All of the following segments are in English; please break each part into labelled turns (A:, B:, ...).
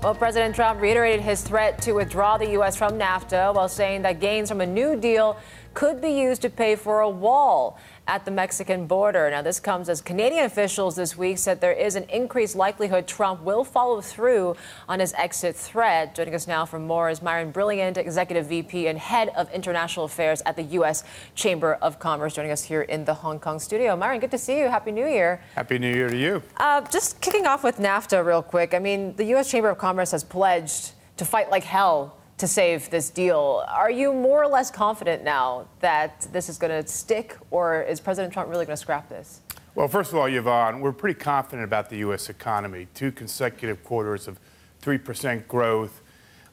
A: Well, President Trump reiterated his threat to withdraw the U.S. from Nafta while saying that gains from a new deal could be used to pay for a wall at the Mexican border. Now, this comes as Canadian officials this week said there is an increased likelihood Trump will follow through on his exit threat. Joining us now for more is Myron, brilliant Executive VP and Head of International Affairs at the U.S. Chamber of Commerce, joining us here in the Hong Kong studio. Myron, good to see you. Happy New Year.
B: Happy New Year to you.
A: Just kicking off with NAFTA real quick. I mean, the U.S. Chamber of Commerce has pledged to fight like hell to save this deal. Are you more or less confident now that this is going to stick, or is President Trump really going to scrap this?
B: Well, first of all, Yvonne, we're pretty confident about the U.S. economy. 2 consecutive quarters of 3% growth.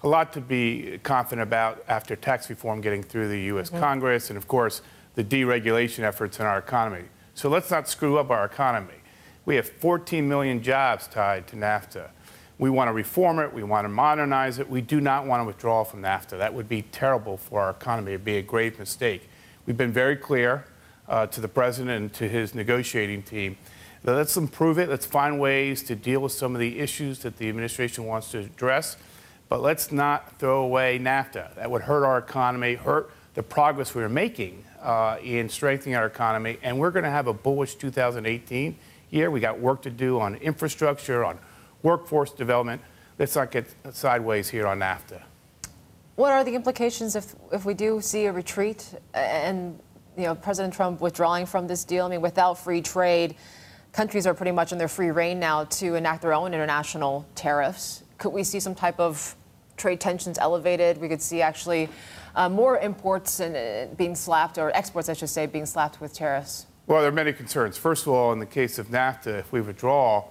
B: A lot to be confident about after tax reform getting through the U.S. Congress and, of course, the deregulation efforts in our economy. So let's not screw up our economy. We have 14 million jobs tied to NAFTA. We want to reform it. We want to modernize it. We do not want to withdraw from NAFTA. That would be terrible for our economy. It would be a grave mistake. We've been very clear to the president and to his negotiating team that let's improve it. Let's find ways to deal with some of the issues that the administration wants to address. But let's not throw away NAFTA. That would hurt our economy, hurt the progress we're making in strengthening our economy. And we're going to have a bullish 2018 year. We got work to do on infrastructure, on workforce development. Let's not get sideways here on NAFTA.
A: What are the implications if we do see a retreat and President Trump withdrawing from this deal? I mean, without free trade, countries are pretty much in their free reign now to enact their own international tariffs. Could we see some type of trade tensions elevated? We could see actually more imports and being slapped, or exports, I should say, being slapped with tariffs.
B: Well, there are many concerns. First of all, in the case of NAFTA, if we withdraw,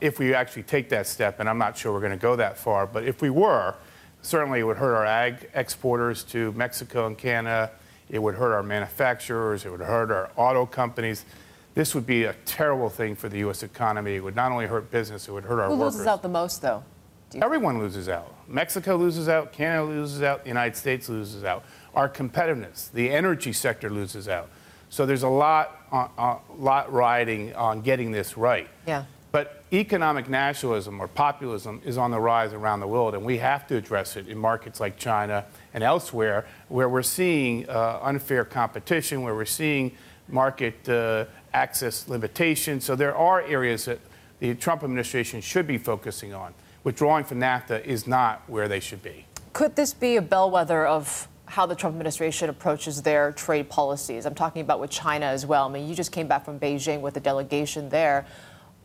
B: if we actually take that step, and I'm not sure we're going to go that far, but if we were, certainly it would hurt our ag exporters to Mexico and Canada. It would hurt our manufacturers. It would hurt our auto companies. This would be a terrible thing for the U.S. economy. It would not only hurt business, it would hurt our workers.
A: Who loses out the most, though?
B: Everyone loses out. Mexico loses out. Canada loses out. The United States loses out. Our competitiveness, the energy sector loses out. So there's a lot riding on getting this right.
A: Yeah.
B: But economic nationalism or populism is on the rise around the world, and we have to address it in markets like China and elsewhere, where we're seeing unfair competition, where we're seeing market access limitations. So there are areas that the Trump administration should be focusing on. Withdrawing from NAFTA is not where they should be.
A: Could this be a bellwether of how the Trump administration approaches their trade policies? I'm talking about with China as well. I mean, you just came back from Beijing with a delegation there.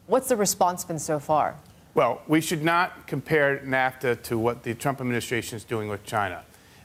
A: What's the response been so far?
B: Well, we should not compare NAFTA to what the Trump administration is doing with China.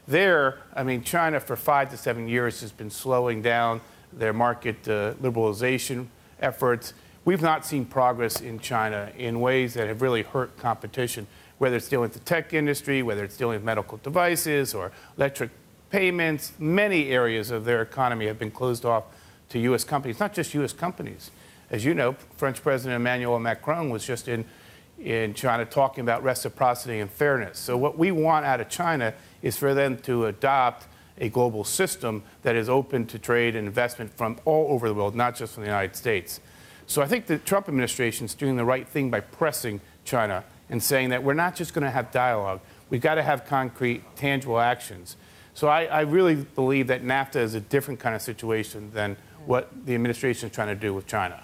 B: China for 5 to 7 years has been slowing down their market liberalization efforts. We've not seen progress in China in ways that have really hurt competition, whether it's dealing with the tech industry, whether it's dealing with medical devices or electric payments. Many areas of their economy have been closed off to U.S. companies, not just U.S. companies. As you know, French President Emmanuel Macron was just in China talking about reciprocity and fairness. So what we want out of China is for them to adopt a global system that is open to trade and investment from all over the world, not just from the United States. So I think the Trump administration is doing the right thing by pressing China and saying that we're not just going to have dialogue. We've got to have concrete, tangible actions. So I really believe that NAFTA is a different kind of situation than what the administration is trying to do with China.